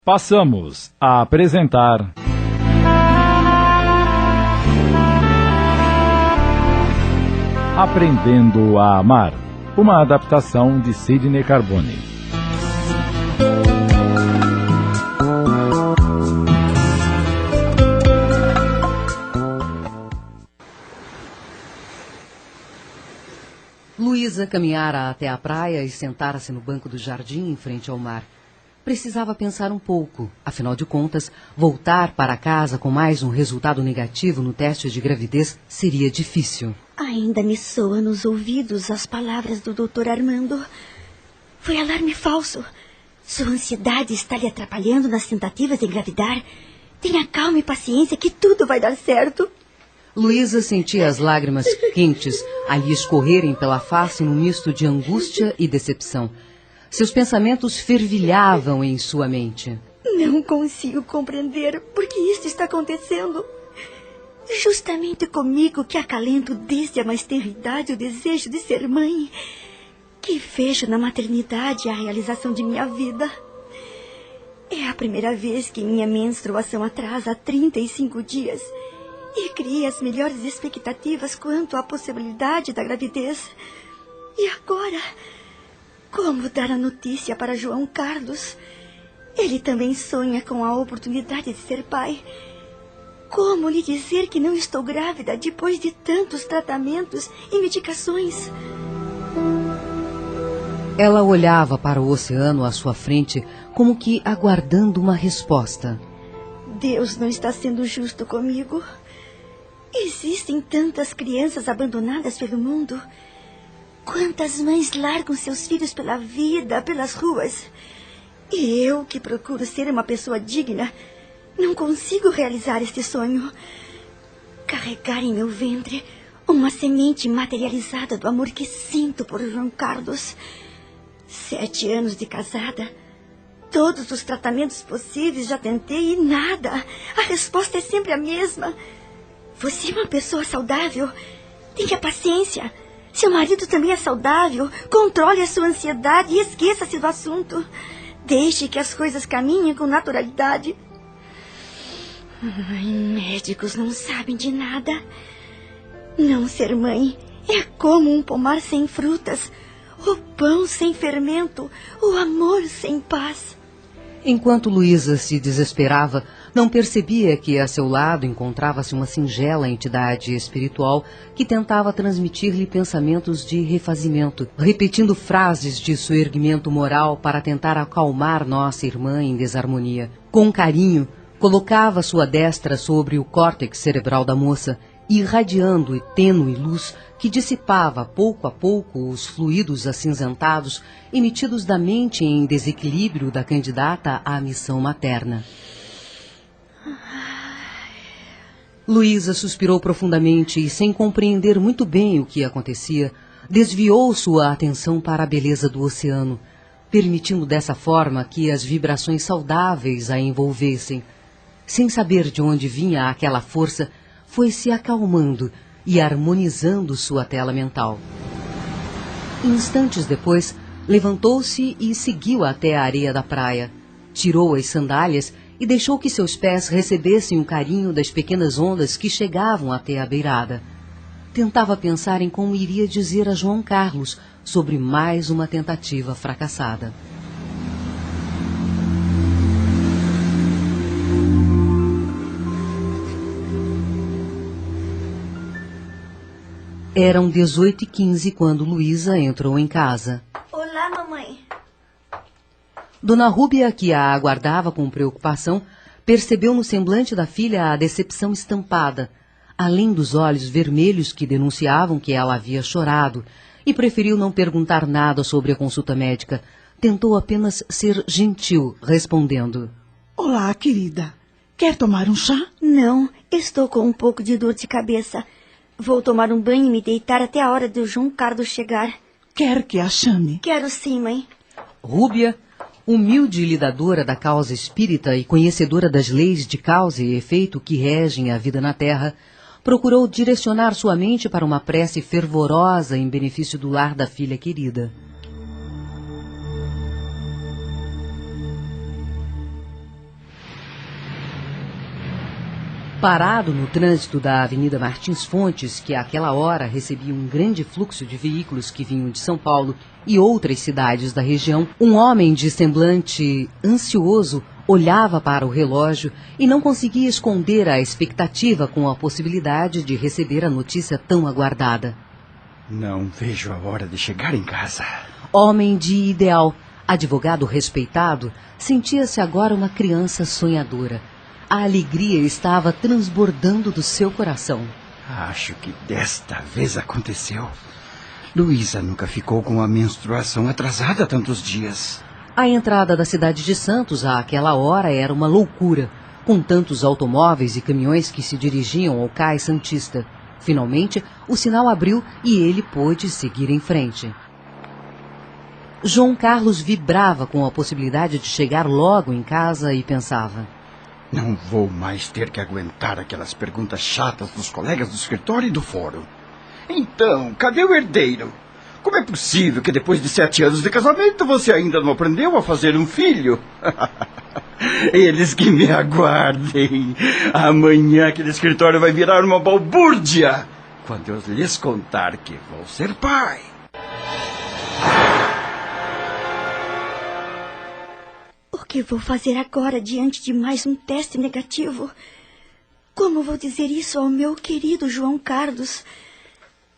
Passamos a apresentar Aprendendo a Amar, uma adaptação de Sidney Carbone. Luísa caminhara até a praia e sentara-se no banco do jardim em frente ao mar. Precisava pensar um pouco. Afinal de contas, voltar para casa com mais um resultado negativo no teste de gravidez seria difícil. Ainda me soa nos ouvidos as palavras do Dr. Armando. Foi alarme falso. Sua ansiedade está lhe atrapalhando nas tentativas de engravidar. Tenha calma e paciência que tudo vai dar certo. Luísa sentia as lágrimas quentes a lhe escorrerem pela face num misto de angústia e decepção. Seus pensamentos fervilhavam em sua mente. Não consigo compreender por que isto está acontecendo. Justamente comigo que acalento desde a mais tenra idade o desejo de ser mãe, que vejo na maternidade a realização de minha vida. É a primeira vez que minha menstruação atrasa 35 dias e criei as melhores expectativas quanto à possibilidade da gravidez. E agora, como dar a notícia para João Carlos? Ele também sonha com a oportunidade de ser pai. Como lhe dizer que não estou grávida depois de tantos tratamentos e medicações? Ela olhava para o oceano à sua frente, como que aguardando uma resposta. Deus não está sendo justo comigo. Existem tantas crianças abandonadas pelo mundo. Quantas mães largam seus filhos pela vida, pelas ruas. E eu, que procuro ser uma pessoa digna, não consigo realizar este sonho. Carregar em meu ventre uma semente materializada do amor que sinto por João Carlos. 7 anos de casada. Todos os tratamentos possíveis já tentei e nada. A resposta é sempre a mesma. Você é uma pessoa saudável. Tenha paciência. Seu marido também é saudável. Controle a sua ansiedade e esqueça-se do assunto. Deixe que as coisas caminhem com naturalidade. Ai, médicos não sabem de nada. Não ser mãe é como um pomar sem frutas, o pão sem fermento, o amor sem paz. Enquanto Luísa se desesperava, não percebia que a seu lado encontrava-se uma singela entidade espiritual que tentava transmitir-lhe pensamentos de refazimento, repetindo frases de soerguimento moral para tentar acalmar nossa irmã em desarmonia. Com carinho, colocava sua destra sobre o córtex cerebral da moça, irradiando tênue luz que dissipava pouco a pouco os fluidos acinzentados emitidos da mente em desequilíbrio da candidata à missão materna. Luísa suspirou profundamente e, sem compreender muito bem o que acontecia, desviou sua atenção para a beleza do oceano, permitindo dessa forma que as vibrações saudáveis a envolvessem. Sem saber de onde vinha aquela força, foi se acalmando e harmonizando sua tela mental. Instantes depois, levantou-se e seguiu até a areia da praia. Tirou as sandálias e deixou que seus pés recebessem o carinho das pequenas ondas que chegavam até a beirada. Tentava pensar em como iria dizer a João Carlos sobre mais uma tentativa fracassada. Eram 18h15 quando Luísa entrou em casa. Olá, mamãe. Dona Rúbia, que a aguardava com preocupação, percebeu no semblante da filha a decepção estampada, além dos olhos vermelhos que denunciavam que ela havia chorado, e preferiu não perguntar nada sobre a consulta médica. Tentou apenas ser gentil, respondendo: Olá, querida. Quer tomar um chá? Não, estou com um pouco de dor de cabeça. Vou tomar um banho e me deitar até a hora do João Carlos chegar. Quer que a chame? Quero sim, mãe. Rúbia, humilde lidadora da causa espírita e conhecedora das leis de causa e efeito que regem a vida na Terra, procurou direcionar sua mente para uma prece fervorosa em benefício do lar da filha querida. Parado no trânsito da Avenida Martins Fontes, que àquela hora recebia um grande fluxo de veículos que vinham de São Paulo e outras cidades da região, um homem de semblante ansioso olhava para o relógio e não conseguia esconder a expectativa com a possibilidade de receber a notícia tão aguardada. Não vejo a hora de chegar em casa. Homem de ideal, advogado respeitado, sentia-se agora uma criança sonhadora. A alegria estava transbordando do seu coração. Acho que desta vez aconteceu. Luísa nunca ficou com a menstruação atrasada tantos dias. A entrada da cidade de Santos àquela hora era uma loucura, com tantos automóveis e caminhões que se dirigiam ao Cais Santista. Finalmente, o sinal abriu e ele pôde seguir em frente. João Carlos vibrava com a possibilidade de chegar logo em casa e pensava: não vou mais ter que aguentar aquelas perguntas chatas dos colegas do escritório e do fórum. Então, cadê o herdeiro? Como é possível que depois de 7 anos de casamento você ainda não aprendeu a fazer um filho? Eles que me aguardem. Amanhã aquele escritório vai virar uma balbúrdia quando eu lhes contar que vou ser pai. O que vou fazer agora diante de mais um teste negativo? Como vou dizer isso ao meu querido João Carlos?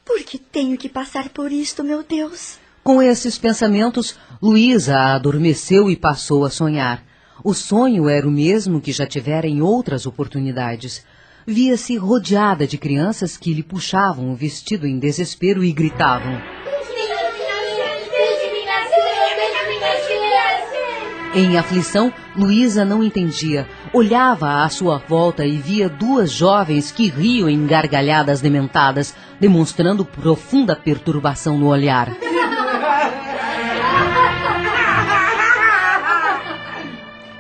Por que tenho que passar por isto, meu Deus? Com esses pensamentos, Luísa adormeceu e passou a sonhar. O sonho era o mesmo que já tivera em outras oportunidades. Via-se rodeada de crianças que lhe puxavam o vestido em desespero e gritavam. Em aflição, Luísa não entendia. Olhava à sua volta e via 2 jovens que riam em gargalhadas dementadas, demonstrando profunda perturbação no olhar.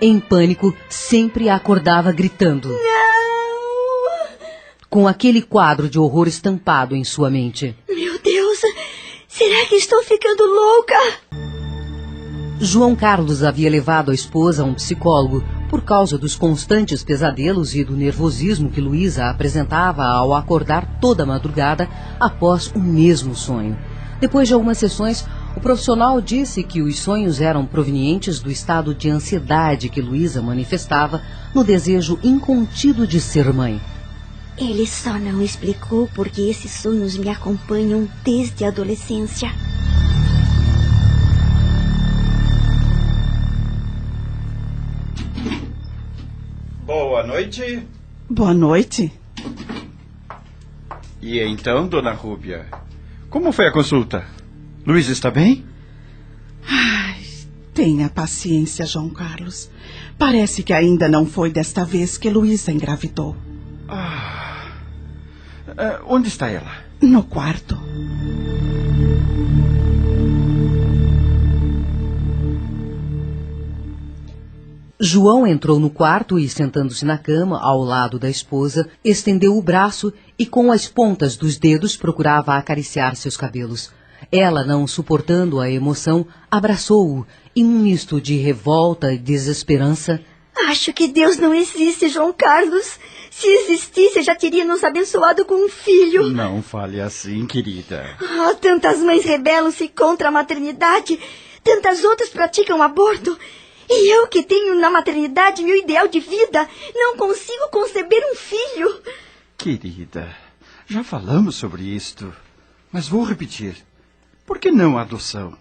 Em pânico, sempre acordava gritando. Não! Com aquele quadro de horror estampado em sua mente. Meu Deus! Será que estou ficando louca? João Carlos havia levado a esposa a um psicólogo por causa dos constantes pesadelos e do nervosismo que Luísa apresentava ao acordar toda madrugada após o mesmo sonho. Depois de algumas sessões, o profissional disse que os sonhos eram provenientes do estado de ansiedade que Luísa manifestava no desejo incontido de ser mãe. Ele só não explicou porque esses sonhos me acompanham desde a adolescência. Boa noite. Boa noite. E então, dona Rúbia, como foi a consulta? Luísa está bem? Ai, tenha paciência, João Carlos. Parece que ainda não foi desta vez que Luísa engravidou. Onde está ela? No quarto. João entrou no quarto e, sentando-se na cama, ao lado da esposa, estendeu o braço e, com as pontas dos dedos, procurava acariciar seus cabelos. Ela, não suportando a emoção, abraçou-o, em um misto de revolta e desesperança. Acho que Deus não existe, João Carlos. Se existisse, já teria nos abençoado com um filho. Não fale assim, querida. Tantas mães rebelam-se contra a maternidade. Tantas outras praticam aborto. E eu, que tenho na maternidade meu ideal de vida, não consigo conceber um filho. Querida, já falamos sobre isto, mas vou repetir. Por que não a adoção?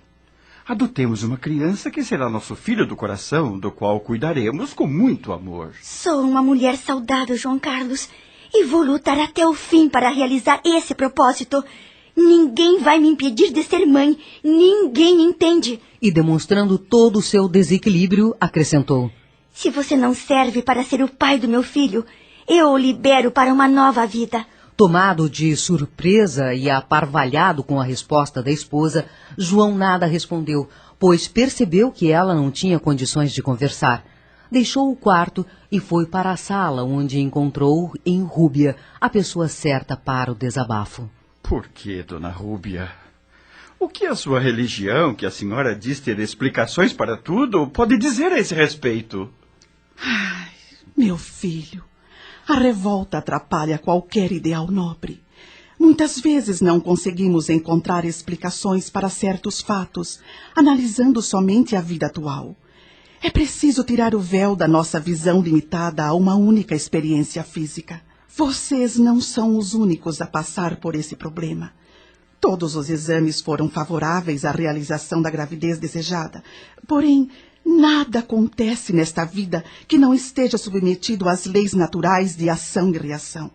Adotemos uma criança que será nosso filho do coração, do qual cuidaremos com muito amor. Sou uma mulher saudável, João Carlos, e vou lutar até o fim para realizar esse propósito. Ninguém vai me impedir de ser mãe. Ninguém entende. E, demonstrando todo o seu desequilíbrio, acrescentou. Se você não serve para ser o pai do meu filho, eu o libero para uma nova vida. Tomado de surpresa e aparvalhado com a resposta da esposa, João nada respondeu, pois percebeu que ela não tinha condições de conversar. Deixou o quarto e foi para a sala, onde encontrou em Rúbia a pessoa certa para o desabafo. Por que, dona Rúbia? O que a sua religião, que a senhora diz ter explicações para tudo, pode dizer a esse respeito? Ai, meu filho, A revolta atrapalha qualquer ideal nobre. Muitas vezes não conseguimos encontrar explicações para certos fatos, analisando somente a vida atual. É preciso tirar o véu da nossa visão limitada a uma única experiência física. Vocês não são os únicos a passar por esse problema. Todos os exames foram favoráveis à realização da gravidez desejada. Porém, nada acontece nesta vida que não esteja submetido às leis naturais de ação e reação.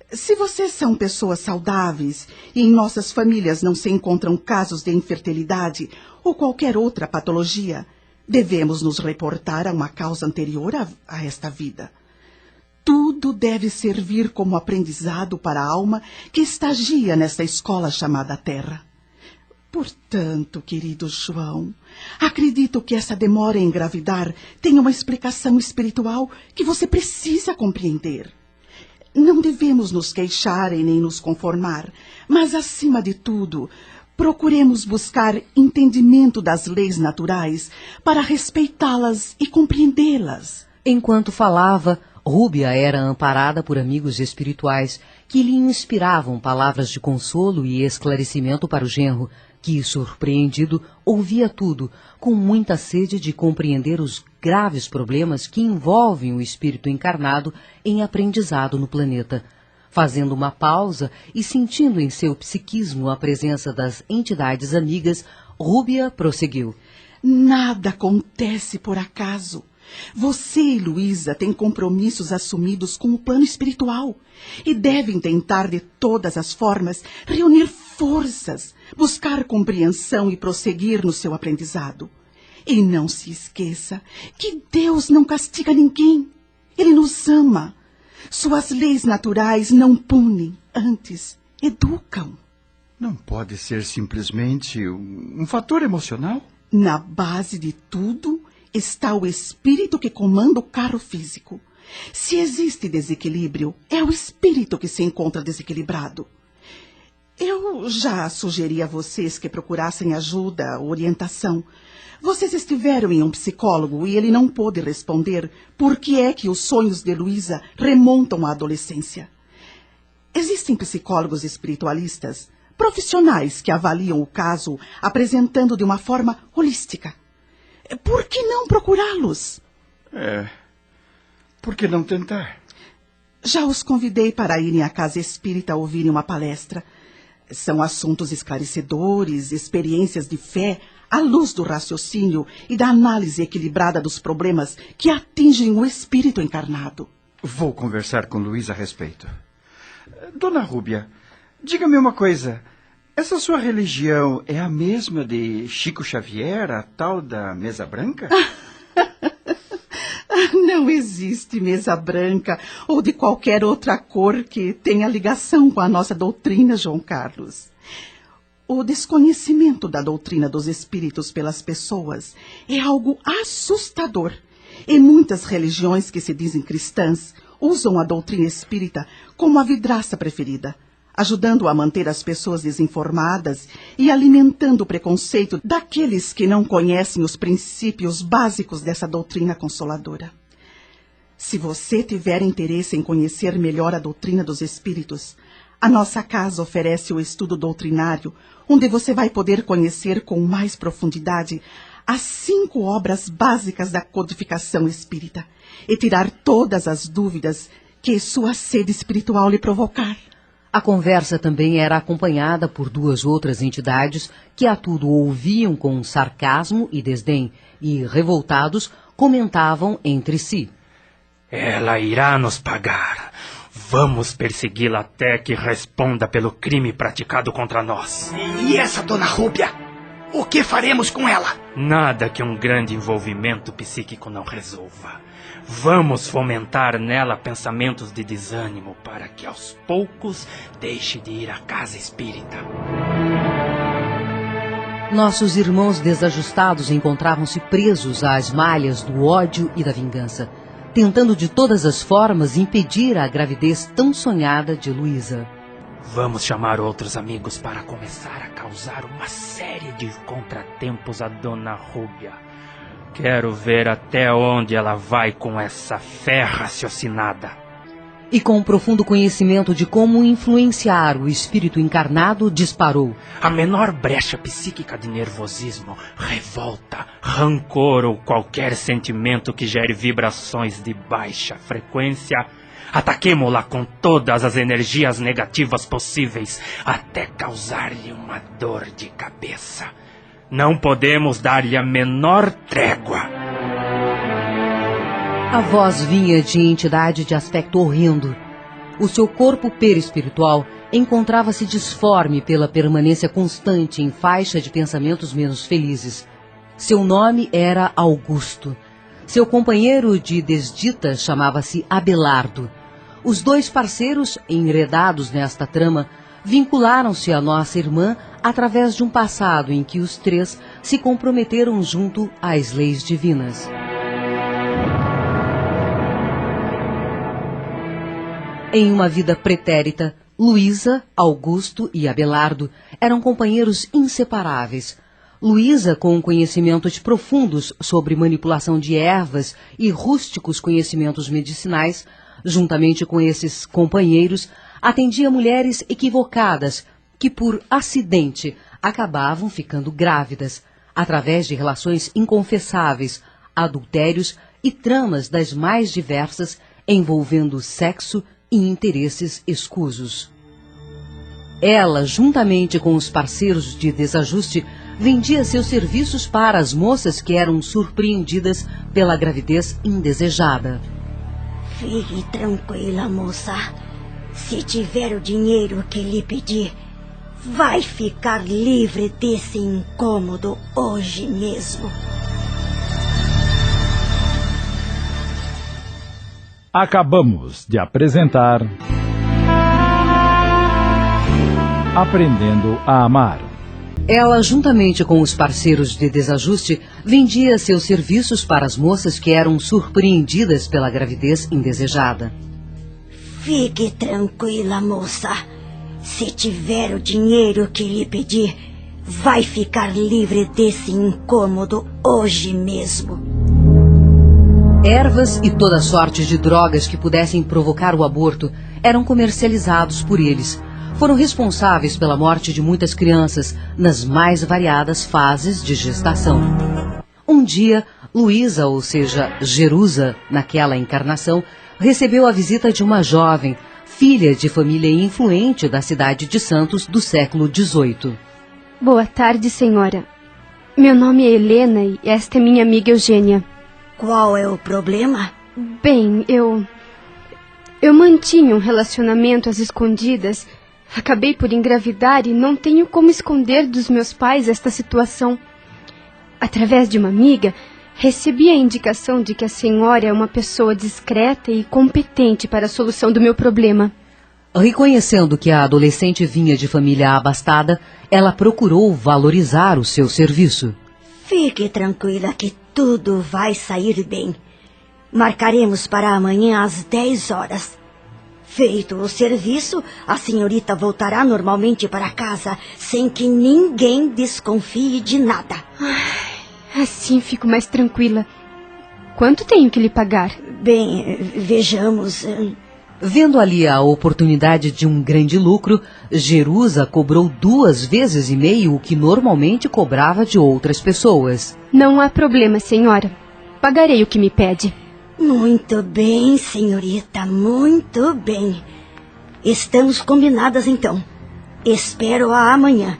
Se vocês são pessoas saudáveis e em nossas famílias não se encontram casos de infertilidade ou qualquer outra patologia, devemos nos reportar a uma causa anterior a esta vida. Tudo deve servir como aprendizado para a alma que estagia nesta escola chamada Terra. Portanto, querido João, acredito que essa demora em engravidar tem uma explicação espiritual que você precisa compreender. Não devemos nos queixar e nem nos conformar, mas, acima de tudo, procuremos buscar entendimento das leis naturais para respeitá-las e compreendê-las. Enquanto falava, Rúbia era amparada por amigos espirituais que lhe inspiravam palavras de consolo e esclarecimento para o genro, que, surpreendido, ouvia tudo, com muita sede de compreender os graves problemas que envolvem o espírito encarnado em aprendizado no planeta. Fazendo uma pausa e sentindo em seu psiquismo a presença das entidades amigas, Rúbia prosseguiu. Nada acontece por acaso. Você e Luísa têm compromissos assumidos com o plano espiritual e devem tentar de todas as formas reunir forças, buscar compreensão e prosseguir no seu aprendizado. E não se esqueça que Deus não castiga ninguém. Ele nos ama. Suas leis naturais não punem, antes educam. Não pode ser simplesmente um fator emocional? Na base de tudo está o espírito que comanda o carro físico. Se existe desequilíbrio, é o espírito que se encontra desequilibrado. Eu já sugeri a vocês que procurassem ajuda, orientação. Vocês estiveram em um psicólogo e ele não pôde responder por que é que os sonhos de Luísa remontam à adolescência. Existem psicólogos espiritualistas, profissionais que avaliam o caso apresentando de uma forma holística. Por que não procurá-los? Por que não tentar? Já os convidei para irem à casa espírita ouvirem uma palestra. São assuntos esclarecedores, experiências de fé, à luz do raciocínio e da análise equilibrada dos problemas que atingem o espírito encarnado. Vou conversar com Luísa a respeito. Dona Rúbia, diga-me uma coisa. Essa sua religião é a mesma de Chico Xavier, a tal da mesa branca? Não existe mesa branca ou de qualquer outra cor que tenha ligação com a nossa doutrina, João Carlos. O desconhecimento da doutrina dos espíritos pelas pessoas é algo assustador. E muitas religiões que se dizem cristãs usam a doutrina espírita como a vidraça preferida, ajudando a manter as pessoas desinformadas e alimentando o preconceito daqueles que não conhecem os princípios básicos dessa doutrina consoladora. Se você tiver interesse em conhecer melhor a doutrina dos espíritos, a nossa casa oferece o estudo doutrinário, onde você vai poder conhecer com mais profundidade as 5 obras básicas da codificação espírita e tirar todas as dúvidas que sua sede espiritual lhe provocar. A conversa também era acompanhada por 2 outras entidades que a tudo ouviam com sarcasmo e desdém e, revoltados, comentavam entre si. Ela irá nos pagar. Vamos persegui-la até que responda pelo crime praticado contra nós. E essa dona Rúbia? O que faremos com ela? Nada que um grande envolvimento psíquico não resolva. Vamos fomentar nela pensamentos de desânimo para que aos poucos deixe de ir à casa espírita. Nossos irmãos desajustados encontravam-se presos às malhas do ódio e da vingança, tentando de todas as formas impedir a gravidez tão sonhada de Luísa. Vamos chamar outros amigos para começar a causar uma série de contratempos à dona Rúbia. Quero ver até onde ela vai com essa fé raciocinada. E com profundo conhecimento de como influenciar o espírito encarnado, disparou. A menor brecha psíquica de nervosismo, revolta, rancor ou qualquer sentimento que gere vibrações de baixa frequência, ataquemo-la com todas as energias negativas possíveis, até causar-lhe uma dor de cabeça. Não podemos dar-lhe a menor trégua. A voz vinha de entidade de aspecto horrendo. O seu corpo perispiritual encontrava-se disforme pela permanência constante em faixa de pensamentos menos felizes. Seu nome era Augusto. Seu companheiro de desdita chamava-se Abelardo. Os dois parceiros, enredados nesta trama, vincularam-se à nossa irmã através de um passado em que os três se comprometeram junto às leis divinas. Em uma vida pretérita, Luísa, Augusto e Abelardo eram companheiros inseparáveis. Luísa, com conhecimentos profundos sobre manipulação de ervas e rústicos conhecimentos medicinais, juntamente com esses companheiros, atendia mulheres equivocadas que, por acidente, acabavam ficando grávidas, através de relações inconfessáveis, adultérios e tramas das mais diversas, envolvendo sexo e interesses escusos. Ela, juntamente com os parceiros de desajuste, vendia seus serviços para as moças que eram surpreendidas pela gravidez indesejada. Fique tranquila, moça. Se tiver o dinheiro que lhe pedi, vai ficar livre desse incômodo hoje mesmo. Acabamos de apresentar Aprendendo a Amar. Ela, juntamente com os parceiros de desajuste, vendia seus serviços para as moças que eram surpreendidas pela gravidez indesejada. Fique tranquila, moça. Se tiver o dinheiro que lhe pedi, vai ficar livre desse incômodo hoje mesmo. Ervas e toda sorte de drogas que pudessem provocar o aborto eram comercializados por eles. Foram responsáveis pela morte de muitas crianças nas mais variadas fases de gestação. Um dia, Luísa, ou seja, Jerusa, naquela encarnação, recebeu a visita de uma jovem, filha de família influente da cidade de Santos do século XVIII. Boa tarde, senhora. Meu nome é Helena e esta é minha amiga Eugênia. Qual é o problema? Bem, eu mantinha um relacionamento às escondidas. Acabei por engravidar e não tenho como esconder dos meus pais esta situação. Através de uma amiga, recebi a indicação de que a senhora é uma pessoa discreta e competente para a solução do meu problema. Reconhecendo que a adolescente vinha de família abastada, ela procurou valorizar o seu serviço. Fique tranquila que tudo vai sair bem. Marcaremos para amanhã às 10 horas. Feito o serviço, a senhorita voltará normalmente para casa, sem que ninguém desconfie de nada. Assim fico mais tranquila. Quanto tenho que lhe pagar? Bem, vejamos. Vendo ali a oportunidade de um grande lucro, Jerusa cobrou 2,5 vezes o que normalmente cobrava de outras pessoas. Não há problema, senhora. Pagarei o que me pede. Muito bem, senhorita, muito bem. Estamos combinadas então. Espero-a amanhã.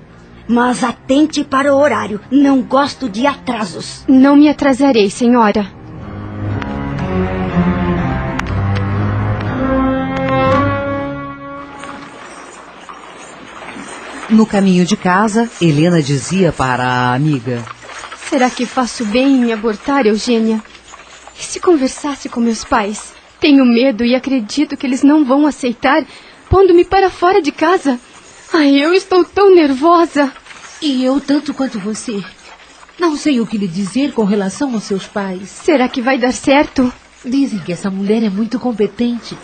Mas atente para o horário. Não gosto de atrasos. Não me atrasarei, senhora. No caminho de casa, Helena dizia para a amiga: Será que faço bem em abortar, Eugênia? E se conversasse com meus pais? Tenho medo e acredito que eles não vão aceitar, pondo-me para fora de casa. Ai, eu estou tão nervosa. E eu tanto quanto você. Não sei o que lhe dizer com relação aos seus pais. Será que vai dar certo? Dizem que essa mulher é muito competente.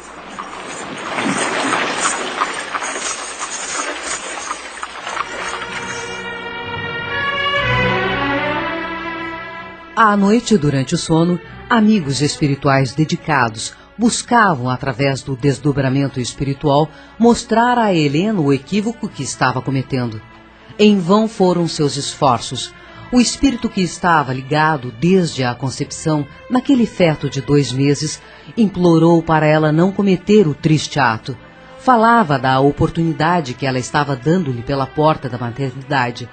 À noite, durante o sono, amigos espirituais dedicados, buscavam, através do desdobramento espiritual, mostrar a Helena o equívoco que estava cometendo. Em vão foram seus esforços. O espírito que estava ligado desde a concepção, naquele feto de 2 meses, implorou para ela não cometer o triste ato. Falava da oportunidade que ela estava dando-lhe pela porta da maternidade.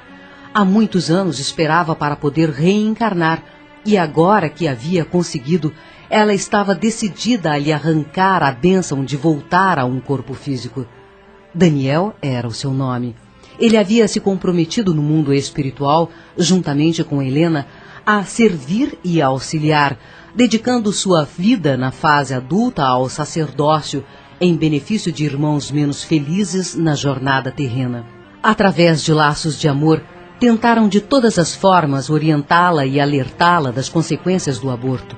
Há muitos anos esperava para poder reencarnar, e agora que havia conseguido, ela estava decidida a lhe arrancar a bênção de voltar a um corpo físico. Daniel era o seu nome. Ele havia se comprometido no mundo espiritual, juntamente com Helena, a servir e a auxiliar, dedicando sua vida na fase adulta ao sacerdócio, em benefício de irmãos menos felizes na jornada terrena. Através de laços de amor, tentaram de todas as formas orientá-la e alertá-la das consequências do aborto.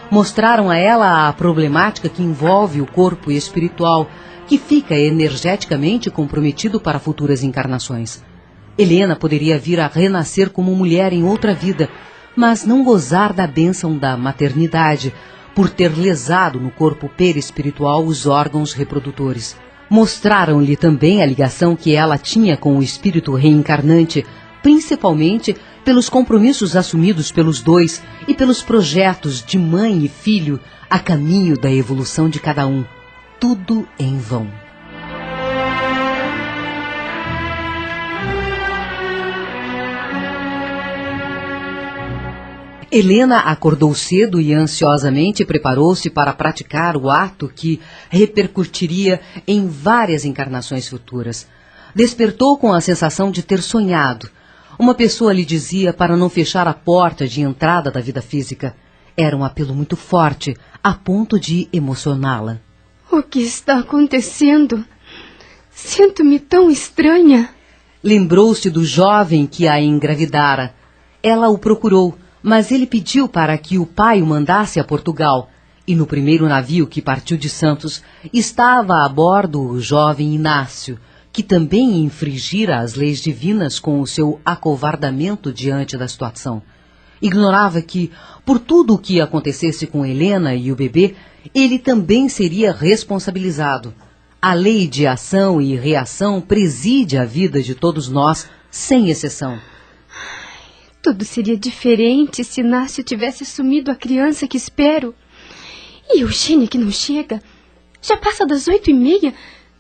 Mostraram a ela a problemática que envolve o corpo espiritual, que fica energeticamente comprometido para futuras encarnações. Helena poderia vir a renascer como mulher em outra vida, mas não gozar da bênção da maternidade, por ter lesado no corpo perispiritual os órgãos reprodutores. Mostraram-lhe também a ligação que ela tinha com o espírito reencarnante, principalmente pelos compromissos assumidos pelos dois e pelos projetos de mãe e filho a caminho da evolução de cada um. Tudo em vão. Helena acordou cedo e ansiosamente preparou-se para praticar o ato que repercutiria em várias encarnações futuras. Despertou com a sensação de ter sonhado. Uma pessoa lhe dizia para não fechar a porta de entrada da vida física. Era um apelo muito forte, a ponto de emocioná-la. O que está acontecendo? Sinto-me tão estranha. Lembrou-se do jovem que a engravidara. Ela o procurou, mas ele pediu para que o pai o mandasse a Portugal. E no primeiro navio que partiu de Santos, estava a bordo o jovem Inácio, que também infringira as leis divinas com o seu acovardamento diante da situação. Ignorava que, por tudo o que acontecesse com Helena e o bebê, ele também seria responsabilizado. A lei de ação e reação preside a vida de todos nós, sem exceção. Tudo seria diferente se Inácio tivesse assumido a criança que espero. E Eugênia que não chega? Já passa das 8h30.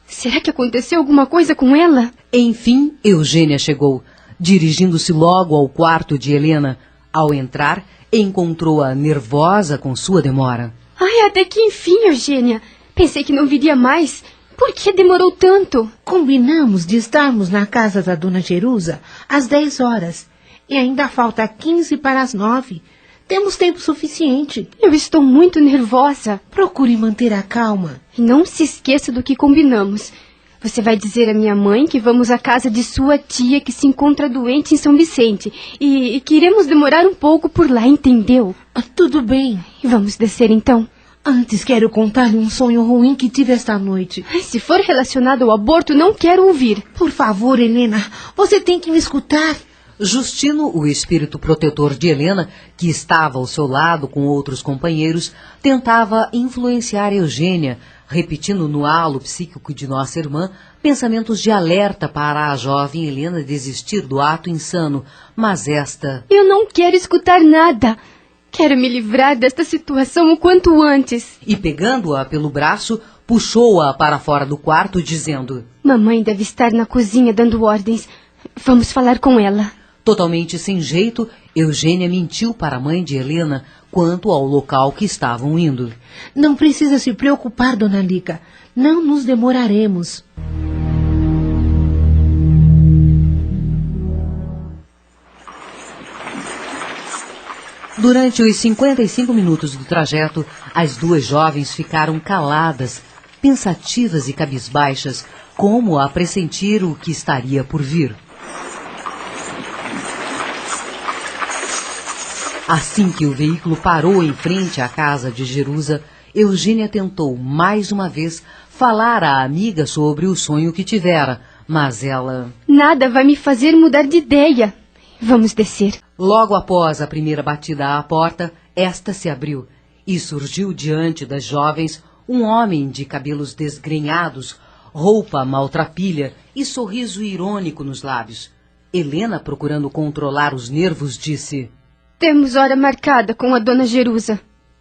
Será que aconteceu alguma coisa com ela? Enfim, Eugênia chegou, dirigindo-se logo ao quarto de Helena. Ao entrar, encontrou-a nervosa com sua demora. Ai, até que enfim, Eugênia. Pensei que não viria mais. Por que demorou tanto? Combinamos de estarmos na casa da dona Jerusa às 10 horas. E ainda falta 15 para as 9. Temos tempo suficiente. Eu estou muito nervosa. Procure manter a calma. E não se esqueça do que combinamos. Você vai dizer à minha mãe que vamos à casa de sua tia que se encontra doente em São Vicente. E que iremos demorar um pouco por lá, entendeu? Tudo bem. Vamos descer então. Antes quero contar-lhe um sonho ruim que tive esta noite. Se for relacionado ao aborto, não quero ouvir. Por favor, Helena, você tem que me escutar. Justino, o espírito protetor de Helena, que estava ao seu lado com outros companheiros, tentava influenciar Eugênia, repetindo no halo psíquico de nossa irmã pensamentos de alerta para a jovem Helena desistir do ato insano, mas esta... Eu não quero escutar nada. Quero me livrar desta situação o quanto antes. E pegando-a pelo braço, puxou-a para fora do quarto, dizendo... Mamãe deve estar na cozinha dando ordens. Vamos falar com ela. Totalmente sem jeito, Eugênia mentiu para a mãe de Helena quanto ao local que estavam indo. Não precisa se preocupar, dona Lica. Não nos demoraremos. Durante os 55 minutos do trajeto, as duas jovens ficaram caladas, pensativas e cabisbaixas, como a pressentir o que estaria por vir. Assim que o veículo parou em frente à casa de Jerusa, Eugênia tentou, mais uma vez, falar à amiga sobre o sonho que tivera, mas ela... Nada vai me fazer mudar de ideia. Vamos descer. Logo após a primeira batida à porta, esta se abriu e surgiu diante das jovens Um homem de cabelos desgrenhados, roupa maltrapilha e sorriso irônico nos lábios. Helena, procurando controlar os nervos, disse: Temos hora marcada com a dona Jerusa.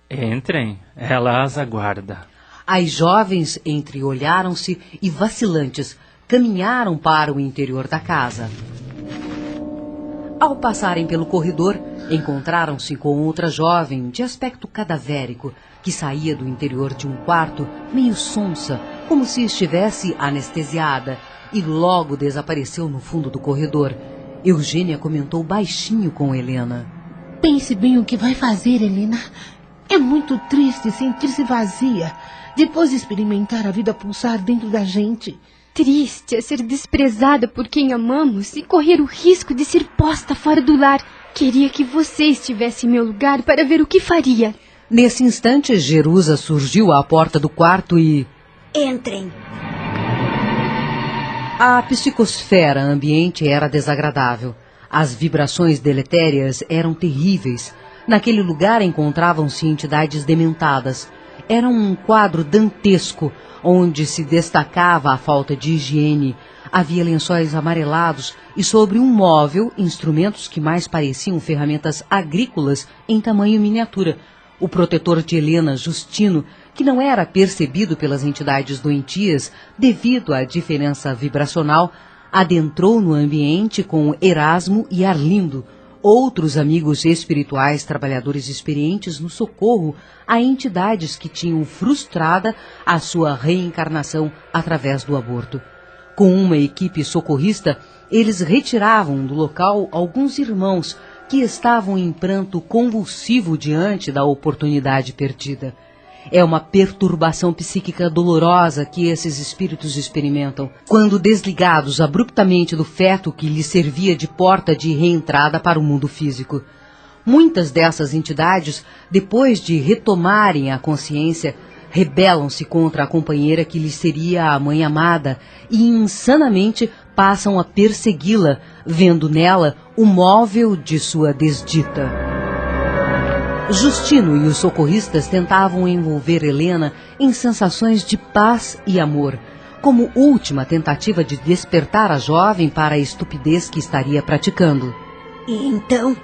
Entrem, ela as aguarda. As jovens entreolharam-se e, vacilantes, caminharam para o interior da casa. Ao passarem pelo corredor, encontraram-se com outra jovem de aspecto cadavérico, que saía do interior de um quarto, meio sonsa, como se estivesse anestesiada, e logo desapareceu no fundo do corredor. Eugênia comentou baixinho com Helena: Pense bem o que vai fazer, Helena. É muito triste sentir-se vazia, depois de experimentar a vida pulsar dentro da gente. Triste é ser desprezada por quem amamos e correr o risco de ser posta fora do lar. Queria que você estivesse em meu lugar para ver o que faria. Nesse instante, Jerusa surgiu à porta do quarto e... Entrem. A psicosfera ambiente era desagradável. As vibrações deletérias eram terríveis. Naquele lugar encontravam-se entidades dementadas. Era um quadro dantesco, onde se destacava a falta de higiene. Havia lençóis amarelados e sobre um móvel, instrumentos que mais pareciam ferramentas agrícolas em tamanho miniatura. O protetor de Helena, Justino, que não era percebido pelas entidades doentias devido à diferença vibracional, adentrou no ambiente com Erasmo e Arlindo, outros amigos espirituais trabalhadores experientes no socorro a entidades que tinham frustrada a sua reencarnação através do aborto. Com uma equipe socorrista, eles retiravam do local alguns irmãos que estavam em pranto convulsivo diante da oportunidade perdida. É uma perturbação psíquica dolorosa que esses espíritos experimentam quando desligados abruptamente do feto que lhes servia de porta de reentrada para o mundo físico. Muitas dessas entidades, depois de retomarem a consciência, rebelam-se contra a companheira que lhes seria a mãe amada e insanamente passam a persegui-la, vendo nela o móvel de sua desdita. Justino e os socorristas tentavam envolver Helena em sensações de paz e amor, como última tentativa de despertar a jovem para a estupidez que estaria praticando. E então,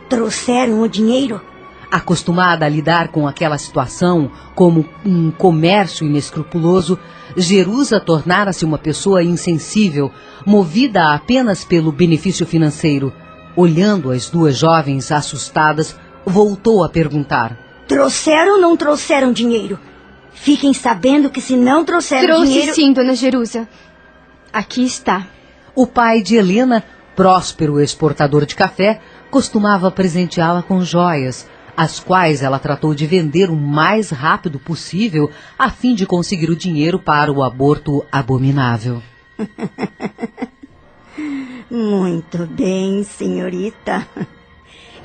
trouxeram o dinheiro? Acostumada a lidar com aquela situação como um comércio inescrupuloso, Jerusa tornara-se uma pessoa insensível, movida apenas pelo benefício financeiro. Olhando as duas jovens assustadas, voltou a perguntar: Trouxeram ou não trouxeram dinheiro? Fiquem sabendo que se não trouxeram dinheiro... Trouxe sim, dona Jerusa. Aqui está. O pai de Helena, próspero exportador de café, costumava presenteá-la com joias, as quais ela tratou de vender o mais rápido possível a fim de conseguir o dinheiro para o aborto abominável. Muito bem, senhorita.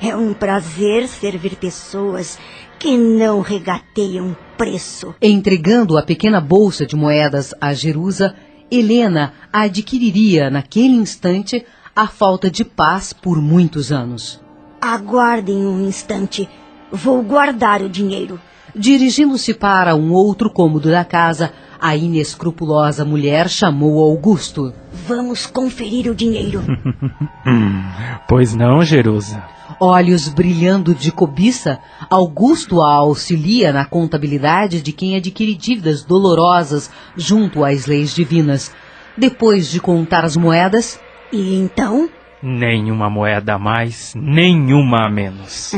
É um prazer servir pessoas que não regateiam preço. Entregando a pequena bolsa de moedas a Jerusa, Helena adquiriria naquele instante a falta de paz por muitos anos. Aguardem um instante. Vou guardar o dinheiro. Dirigindo-se para um outro cômodo da casa, a inescrupulosa mulher chamou Augusto. Vamos conferir o dinheiro. Pois não, Jerusa? Olhos brilhando de cobiça, Augusto a auxilia na contabilidade de quem adquire dívidas dolorosas junto às leis divinas. Depois de contar as moedas... E então? Nenhuma moeda a mais, nenhuma a menos.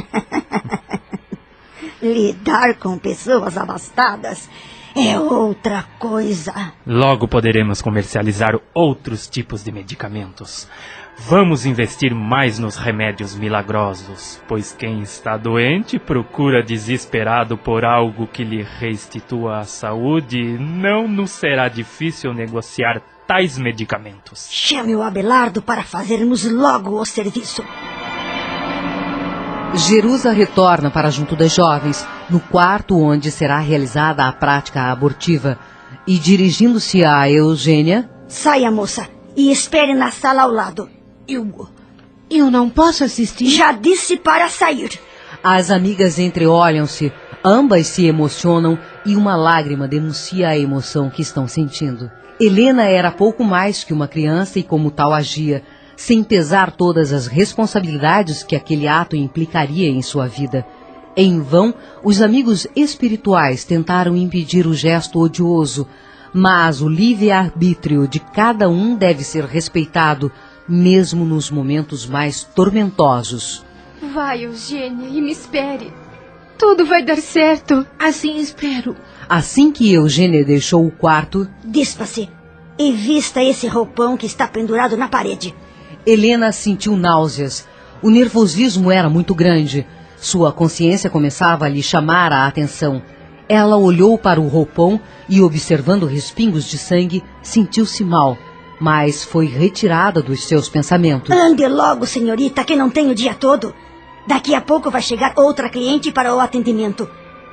Lidar com pessoas abastadas é outra coisa. Logo poderemos comercializar outros tipos de medicamentos. Vamos investir mais nos remédios milagrosos, pois quem está doente procura desesperado por algo que lhe restitua a saúde e não nos será difícil negociar tais medicamentos. Chame o Abelardo para fazermos logo o serviço. Jerusa retorna para junto das jovens, no quarto onde será realizada a prática abortiva, e dirigindo-se a Eugênia... Saia, moça, e espere na sala ao lado. Eu não posso assistir? Já disse para sair. As amigas entreolham-se, ambas se emocionam e uma lágrima denuncia a emoção que estão sentindo. Helena era pouco mais que uma criança e como tal agia, sem pesar todas as responsabilidades que aquele ato implicaria em sua vida. Em vão, os amigos espirituais tentaram impedir o gesto odioso, mas o livre-arbítrio de cada um deve ser respeitado, mesmo nos momentos mais tormentosos. Vai, Eugênia, e me espere. Tudo vai dar certo. Assim espero. Assim que Eugênia deixou o quarto, Dispa-se e vista esse roupão que está pendurado na parede. Helena sentiu náuseas. O nervosismo era muito grande. Sua consciência começava a lhe chamar a atenção. Ela olhou para o roupão e, observando respingos de sangue, sentiu-se mal, mas foi retirada dos seus pensamentos. Ande logo, senhorita, que não tem o dia todo. Daqui a pouco vai chegar outra cliente para o atendimento.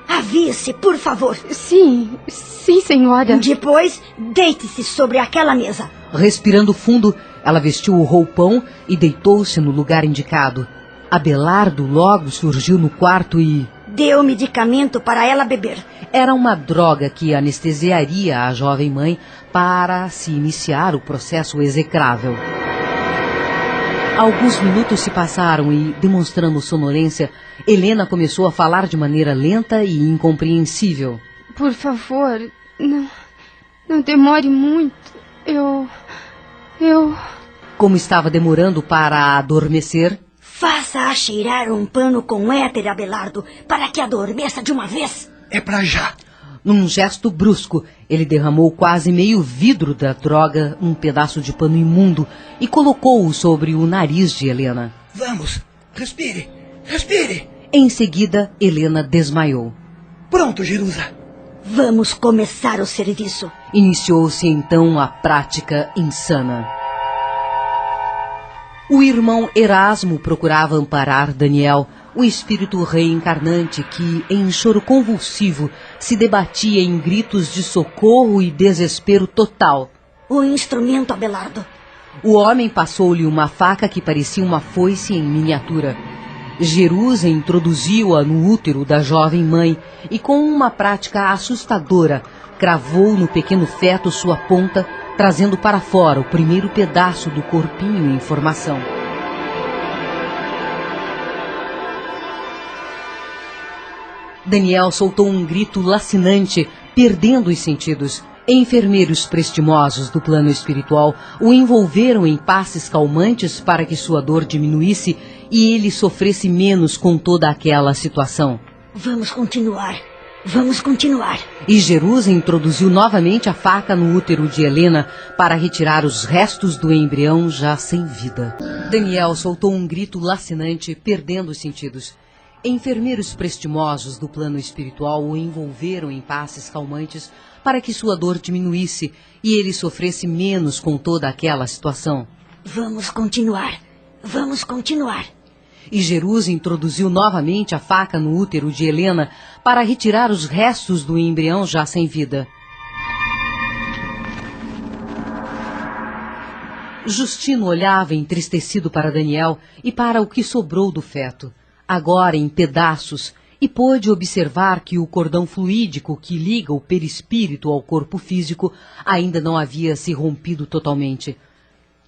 Avise, por favor. Sim, senhora. Depois, deite-se sobre aquela mesa. Respirando fundo, ela vestiu o roupão e deitou-se no lugar indicado. Abelardo logo surgiu no quarto e... deu medicamento para ela beber. Era uma droga que anestesiaria a jovem mãe para se iniciar o processo execrável. Alguns minutos se passaram e, demonstrando sonolência, Helena começou a falar de maneira lenta e incompreensível. Por favor, não demore muito. Como estava demorando para adormecer... Faça-a cheirar um pano com éter, Abelardo, para que adormeça de uma vez. É pra já. Num gesto brusco, ele derramou quase meio vidro da droga num pedaço de pano imundo e colocou-o sobre o nariz de Helena. Vamos, respire, respire. Em seguida, Helena desmaiou. Pronto, Jerusa. Vamos começar o serviço. Iniciou-se então a prática insana. O irmão Erasmo procurava amparar Daniel, o espírito reencarnante que, em choro convulsivo, se debatia em gritos de socorro e desespero total. O instrumento, Abelardo. O homem passou-lhe uma faca que parecia uma foice em miniatura. Jerusa introduziu-a no útero da jovem mãe e, com uma prática assustadora, cravou no pequeno feto sua ponta, trazendo para fora o primeiro pedaço do corpinho em formação. Daniel soltou um grito lacinante, perdendo os sentidos. Enfermeiros prestimosos do plano espiritual o envolveram em passes calmantes para que sua dor diminuísse e ele sofresse menos com toda aquela situação. Vamos continuar. Vamos continuar. E Jerusa introduziu novamente a faca no útero de Helena para retirar os restos do embrião já sem vida. Daniel soltou um grito lacinante, perdendo os sentidos. Enfermeiros prestimosos do plano espiritual o envolveram em passes calmantes para que sua dor diminuísse e ele sofresse menos com toda aquela situação. Vamos continuar. Vamos continuar. E Jerusa introduziu novamente a faca no útero de Helena para retirar os restos do embrião já sem vida. Justino olhava entristecido para Daniel e para o que sobrou do feto, agora em pedaços, e pôde observar que o cordão fluídico que liga o perispírito ao corpo físico ainda não havia se rompido totalmente.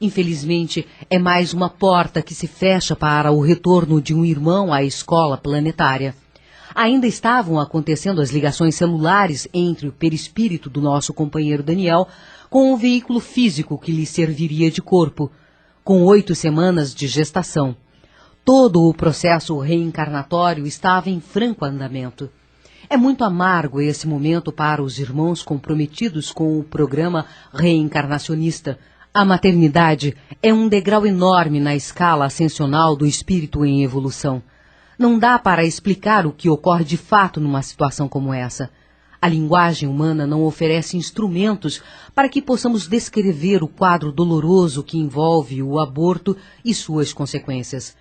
Infelizmente, é mais uma porta que se fecha para o retorno de um irmão à escola planetária. Ainda estavam acontecendo as ligações celulares entre o perispírito do nosso companheiro Daniel com o veículo físico que lhe serviria de corpo, com 8 semanas de gestação. Todo o processo reencarnatório estava em franco andamento. É muito amargo esse momento para os irmãos comprometidos com o programa reencarnacionista. A maternidade é um degrau enorme na escala ascensional do espírito em evolução. Não dá para explicar o que ocorre de fato numa situação como essa. A linguagem humana não oferece instrumentos para que possamos descrever o quadro doloroso que envolve o aborto e suas consequências.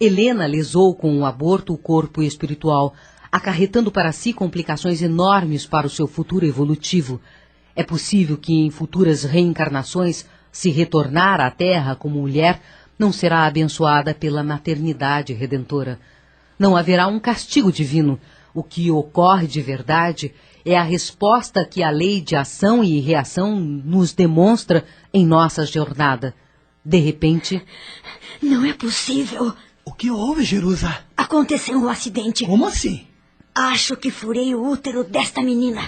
Helena lesou com o aborto o corpo espiritual, acarretando para si complicações enormes para o seu futuro evolutivo. É possível que em futuras reencarnações, se retornar à Terra como mulher, não será abençoada pela maternidade redentora. Não haverá um castigo divino. O que ocorre de verdade é a resposta que a lei de ação e reação nos demonstra em nossa jornada. De repente... Não é possível. O que houve, Jerusa? Aconteceu um acidente. Como assim? Acho que furei o útero desta menina.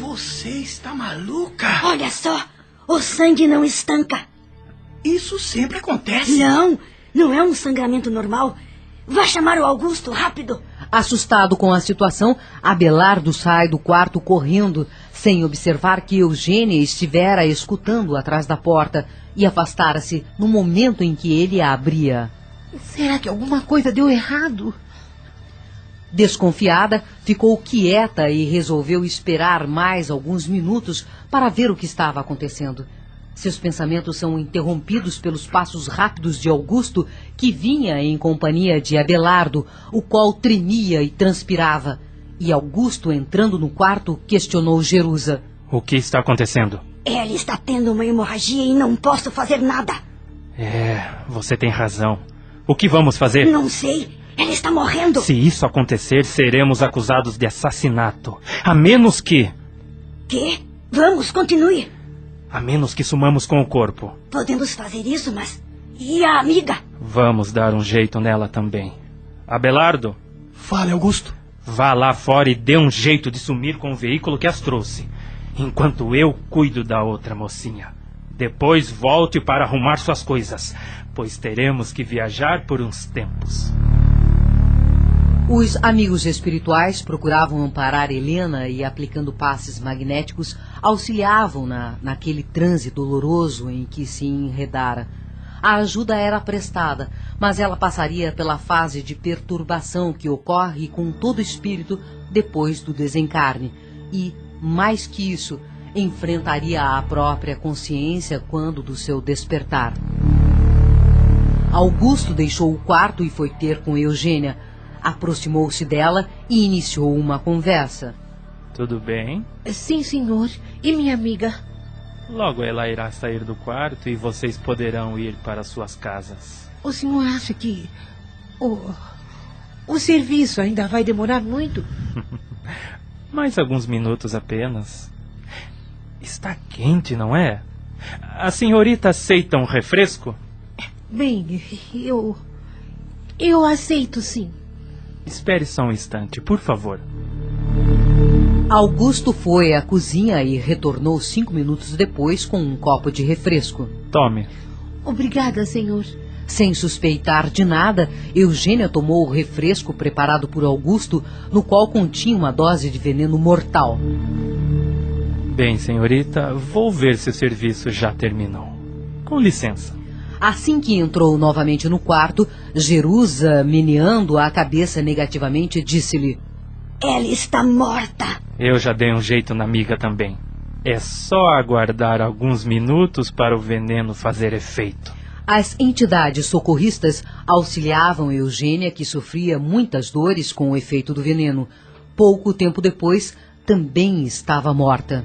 Você está maluca? Olha só, o sangue não estanca. Isso sempre acontece. Não é um sangramento normal. Vá chamar o Augusto, rápido. Assustado com a situação, Abelardo sai do quarto correndo, sem observar que Eugênia estivera escutando atrás da porta e afastara-se no momento em que ele a abria. Será que alguma coisa deu errado? Desconfiada, ficou quieta e resolveu esperar mais alguns minutos para ver o que estava acontecendo. Seus pensamentos são interrompidos pelos passos rápidos de Augusto, que vinha em companhia de Abelardo, o qual tremia e transpirava. E Augusto, entrando no quarto, questionou Jerusa. O que está acontecendo? Ela está tendo uma hemorragia e não posso fazer nada. Você tem razão. O que vamos fazer? Não sei. Ela está morrendo. Se isso acontecer, seremos acusados de assassinato. A menos que... Quê? Vamos, continue. A menos que sumamos com o corpo. Podemos fazer isso, mas... E a amiga? Vamos dar um jeito nela também. Abelardo? Fale, Augusto. Vá lá fora e dê um jeito de sumir com o veículo que as trouxe, enquanto eu cuido da outra mocinha. Depois volte para arrumar suas coisas, pois teremos que viajar por uns tempos. Os amigos espirituais procuravam amparar Helena e, aplicando passes magnéticos, auxiliavam naquele transe doloroso em que se enredara. A ajuda era prestada, mas ela passaria pela fase de perturbação que ocorre com todo espírito depois do desencarne e, mais que isso, enfrentaria a própria consciência quando do seu despertar. Augusto deixou o quarto e foi ter com Eugênia. Aproximou-se dela e iniciou uma conversa. Tudo bem? Sim, senhor. E minha amiga? Logo ela irá sair do quarto e vocês poderão ir para suas casas. O senhor acha que o serviço ainda vai demorar muito? Mais alguns minutos apenas. Está quente, não é? A senhorita aceita um refresco? Bem, eu aceito, sim. Espere só um instante, por favor. Augusto foi à cozinha e retornou 5 minutos depois com um copo de refresco. Tome. Obrigada, senhor. Sem suspeitar de nada, Eugênia tomou o refresco preparado por Augusto, no qual continha uma dose de veneno mortal. Bem, senhorita, vou ver se o serviço já terminou. Com licença. Assim que entrou novamente no quarto, Jerusa, meneando a cabeça negativamente, disse-lhe: Ela está morta. Eu já dei um jeito na amiga também. É só aguardar alguns minutos para o veneno fazer efeito. As entidades socorristas auxiliavam Eugênia, que sofria muitas dores com o efeito do veneno. Pouco tempo depois, também estava morta.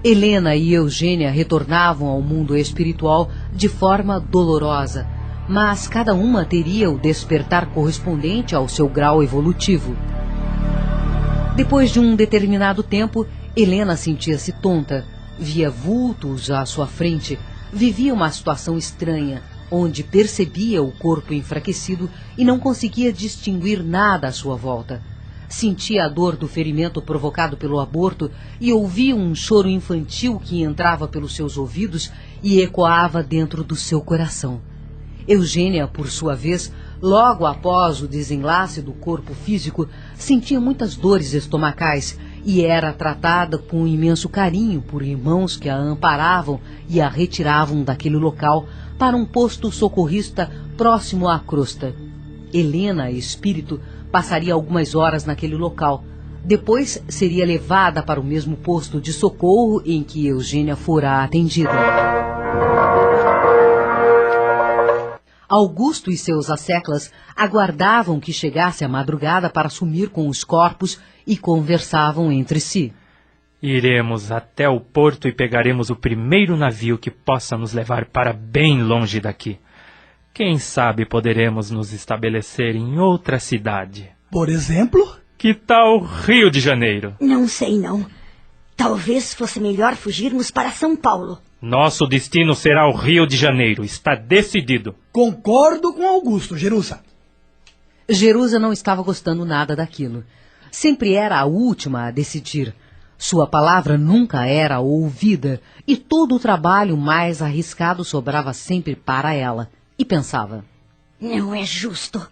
Helena e Eugênia retornavam ao mundo espiritual de forma dolorosa, mas cada uma teria o despertar correspondente ao seu grau evolutivo. Depois de um determinado tempo, Helena sentia-se tonta, via vultos à sua frente, vivia uma situação estranha, onde percebia o corpo enfraquecido e não conseguia distinguir nada à sua volta. Sentia a dor do ferimento provocado pelo aborto e ouvia um choro infantil que entrava pelos seus ouvidos e ecoava dentro do seu coração. Eugênia, por sua vez, logo após o desenlace do corpo físico, sentia muitas dores estomacais e era tratada com imenso carinho por irmãos que a amparavam e a retiravam daquele local para um posto socorrista próximo à crosta. Helena, espírito, passaria algumas horas naquele local. Depois seria levada para o mesmo posto de socorro em que Eugênia fora atendida. Augusto e seus asseclas aguardavam que chegasse a madrugada para sumir com os corpos e conversavam entre si. Iremos até o porto e pegaremos o primeiro navio que possa nos levar para bem longe daqui. Quem sabe poderemos nos estabelecer em outra cidade. Por exemplo? Que tal Rio de Janeiro? Não sei, não. Talvez fosse melhor fugirmos para São Paulo. Nosso destino será o Rio de Janeiro. Está decidido. Concordo com Augusto, Jerusa. Jerusa não estava gostando nada daquilo. Sempre era a última a decidir. Sua palavra nunca era ouvida e todo o trabalho mais arriscado sobrava sempre para ela. E pensava: não é justo.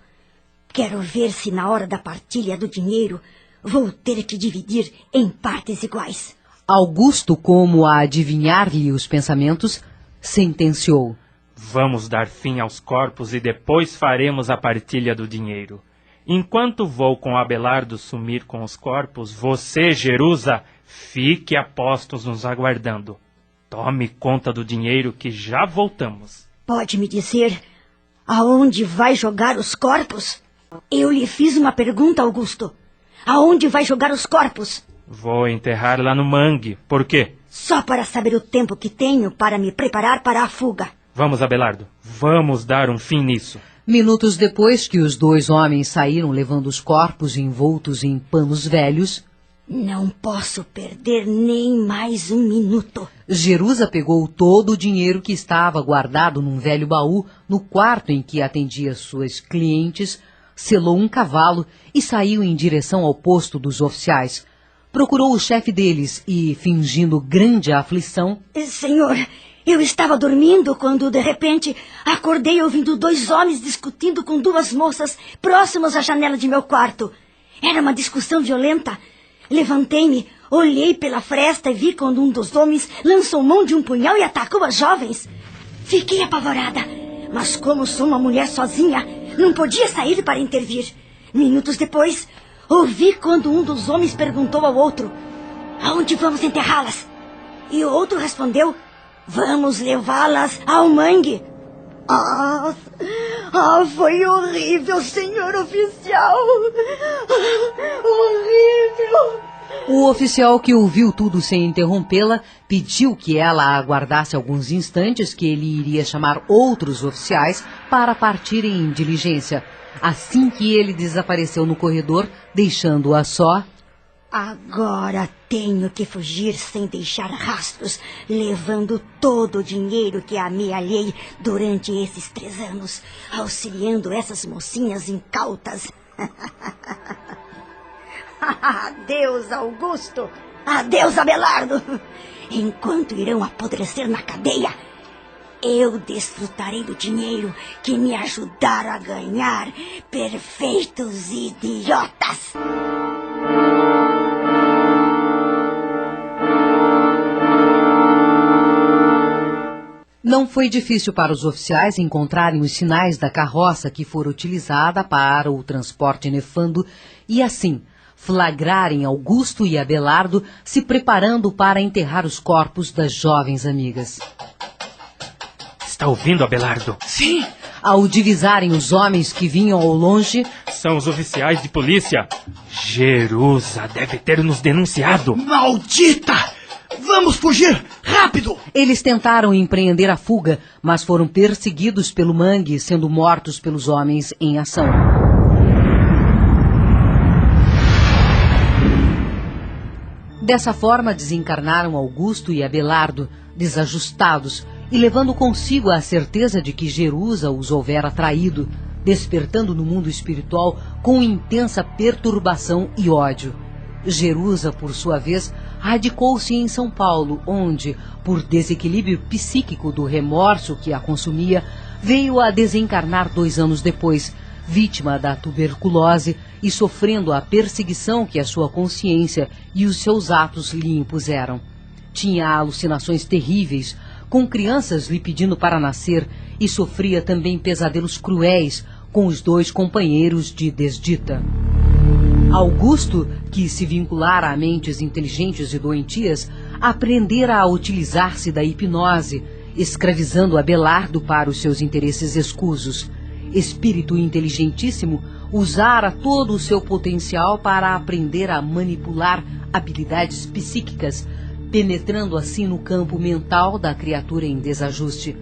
Quero ver se na hora da partilha do dinheiro vou ter que dividir em partes iguais. Augusto, como a adivinhar-lhe os pensamentos, sentenciou: vamos dar fim aos corpos e depois faremos a partilha do dinheiro. Enquanto vou com Abelardo sumir com os corpos, você, Jerusa, fique a postos nos aguardando. Tome conta do dinheiro que já voltamos. Pode me dizer aonde vai jogar os corpos? Eu lhe fiz uma pergunta, Augusto. Aonde vai jogar os corpos? Vou enterrar lá no mangue. Por quê? Só para saber o tempo que tenho para me preparar para a fuga. Vamos, Abelardo. Vamos dar um fim nisso. Minutos depois que os dois homens saíram levando os corpos envoltos em panos velhos... Não posso perder nem mais um minuto. Jerusa pegou todo o dinheiro que estava guardado num velho baú no quarto em que atendia suas clientes, selou um cavalo e saiu em direção ao posto dos oficiais. Procurou o chefe deles e, fingindo grande aflição... Senhor, eu estava dormindo quando, de repente, acordei ouvindo dois homens discutindo com duas moças próximas à janela de meu quarto. Era uma discussão violenta. Levantei-me, olhei pela fresta e vi quando um dos homens lançou mão de um punhal e atacou as jovens. Fiquei apavorada, mas como sou uma mulher sozinha, não podia sair para intervir. Minutos depois, ouvi quando um dos homens perguntou ao outro: aonde vamos enterrá-las? E o outro respondeu: vamos levá-las ao mangue. Foi horrível, senhor oficial. Horrível. O oficial, que ouviu tudo sem interrompê-la, pediu que ela aguardasse alguns instantes, que ele iria chamar outros oficiais para partirem em diligência. Assim que ele desapareceu no corredor, deixando-a só... Agora tenho que fugir sem deixar rastros, levando todo o dinheiro que amealhei durante esses 3 anos, auxiliando essas mocinhas incautas. Adeus, Augusto. Adeus, Abelardo. Enquanto irão apodrecer na cadeia, eu desfrutarei do dinheiro que me ajudaram a ganhar, perfeitos idiotas. Não foi difícil para os oficiais encontrarem os sinais da carroça que fora utilizada para o transporte nefando e, assim, flagrarem Augusto e Abelardo se preparando para enterrar os corpos das jovens amigas. Está ouvindo, Abelardo? Sim. Ao divisarem os homens que vinham ao longe... São os oficiais de polícia. Jerusa deve ter nos denunciado. Maldita! Vamos fugir! Rápido! Eles tentaram empreender a fuga, mas foram perseguidos pelo mangue, sendo mortos pelos homens em ação. Dessa forma, desencarnaram Augusto e Abelardo, desajustados, e levando consigo a certeza de que Jerusa os houvera traído, despertando no mundo espiritual com intensa perturbação e ódio. Jerusa, por sua vez, radicou-se em São Paulo, onde, por desequilíbrio psíquico do remorso que a consumia, veio a desencarnar 2 anos depois, vítima da tuberculose e sofrendo a perseguição que a sua consciência e os seus atos lhe impuseram. Tinha alucinações terríveis, com crianças lhe pedindo para nascer, e sofria também pesadelos cruéis com os 2 companheiros de desdita. Augusto, que se vinculara a mentes inteligentes e doentias, aprendera a utilizar-se da hipnose, escravizando Abelardo para os seus interesses escusos. Espírito inteligentíssimo, usara todo o seu potencial para aprender a manipular habilidades psíquicas, penetrando assim no campo mental da criatura em desajuste.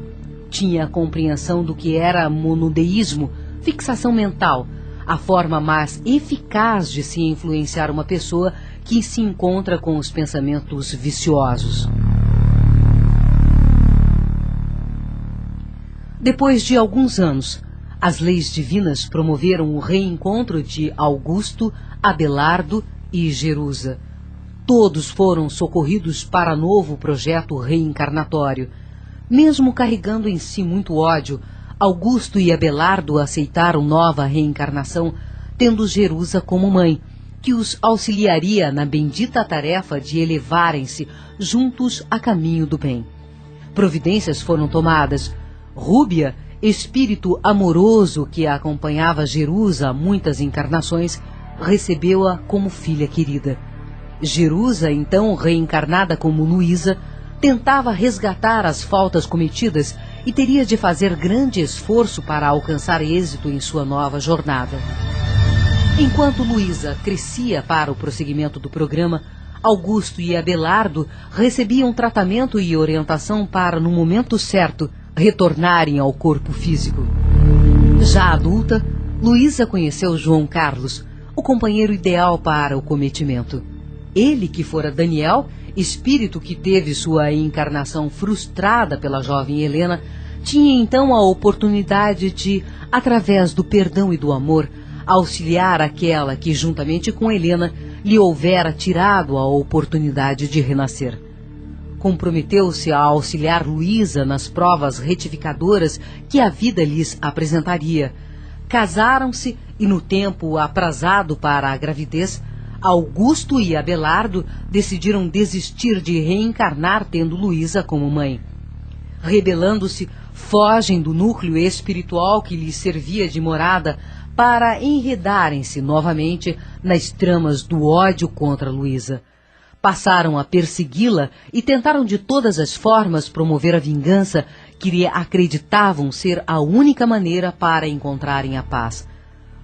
Tinha a compreensão do que era monodeísmo, fixação mental, a forma mais eficaz de se influenciar uma pessoa que se encontra com os pensamentos viciosos. Depois de alguns anos, as leis divinas promoveram o reencontro de Augusto, Abelardo e Jerusa. Todos foram socorridos para novo projeto reencarnatório. Mesmo carregando em si muito ódio, Augusto e Abelardo aceitaram nova reencarnação, tendo Jerusa como mãe, que os auxiliaria na bendita tarefa de elevarem-se juntos a caminho do bem. Providências foram tomadas. Rúbia, espírito amoroso que a acompanhava Jerusa há muitas encarnações, recebeu-a como filha querida. Jerusa, então reencarnada como Luísa, tentava resgatar as faltas cometidas e teria de fazer grande esforço para alcançar êxito em sua nova jornada. Enquanto Luísa crescia para o prosseguimento do programa, Augusto e Abelardo recebiam tratamento e orientação para, no momento certo, retornarem ao corpo físico. Já adulta, Luísa conheceu João Carlos, o companheiro ideal para o cometimento. Ele, que fora Daniel, espírito que teve sua encarnação frustrada pela jovem Helena, tinha então a oportunidade de, através do perdão e do amor, auxiliar aquela que, juntamente com Helena, lhe houvera tirado a oportunidade de renascer. Comprometeu-se a auxiliar Luísa nas provas retificadoras que a vida lhes apresentaria. Casaram-se e, no tempo aprazado para a gravidez, Augusto e Abelardo decidiram desistir de reencarnar tendo Luísa como mãe. Rebelando-se, fogem do núcleo espiritual que lhes servia de morada para enredarem-se novamente nas tramas do ódio contra Luísa. Passaram a persegui-la e tentaram de todas as formas promover a vingança que lhe acreditavam ser a única maneira para encontrarem a paz.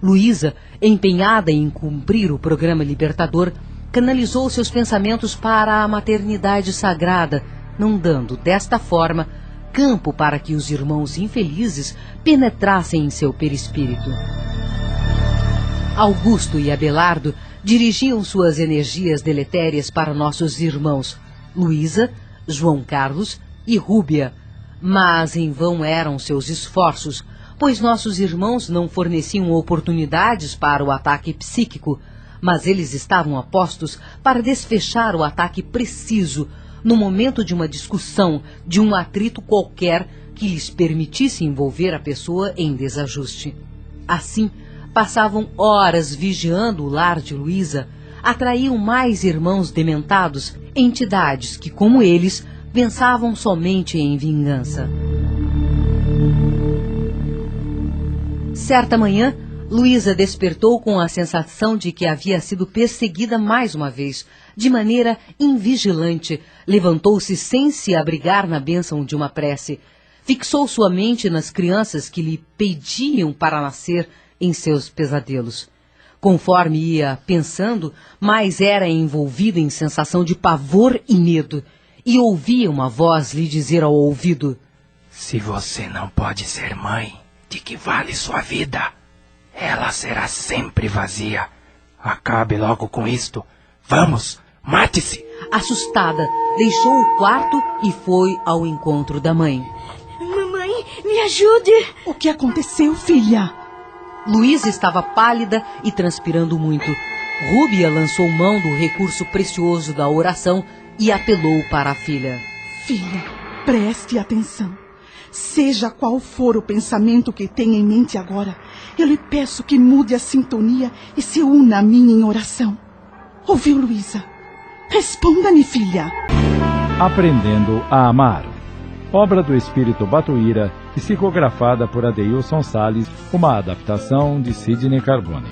Luísa, empenhada em cumprir o programa libertador, canalizou seus pensamentos para a maternidade sagrada, não dando, desta forma, campo para que os irmãos infelizes penetrassem em seu perispírito. Augusto e Abelardo dirigiam suas energias deletérias para nossos irmãos Luísa, João Carlos e Rúbia, mas em vão eram seus esforços, pois nossos irmãos não forneciam oportunidades para o ataque psíquico, mas eles estavam apostos para desfechar o ataque preciso, no momento de uma discussão, de um atrito qualquer que lhes permitisse envolver a pessoa em desajuste. Assim, passavam horas vigiando o lar de Luísa, atraíam mais irmãos dementados, entidades que, como eles, pensavam somente em vingança. Certa manhã, Luísa despertou com a sensação de que havia sido perseguida mais uma vez, de maneira invigilante. Levantou-se sem se abrigar na bênção de uma prece. Fixou sua mente nas crianças que lhe pediam para nascer em seus pesadelos. Conforme ia pensando, mais era envolvida em sensação de pavor e medo, e ouvia uma voz lhe dizer ao ouvido: Se você não pode ser mãe, de que vale sua vida? Ela será sempre vazia. Acabe logo com isto. Vamos, mate-se! Assustada, deixou o quarto e foi ao encontro da mãe. Mamãe, me ajude! O que aconteceu, filha? Luísa estava pálida e transpirando muito. Rúbia lançou mão do recurso precioso da oração e apelou para a filha. Filha, preste atenção. Seja qual for o pensamento que tenha em mente agora, eu lhe peço que mude a sintonia e se una a mim em oração. Ouviu, Luísa? Responda-me, filha. Aprendendo a Amar. Obra do Espírito Batuíra, psicografada por Adeilson Salles, uma adaptação de Sidney Carbone.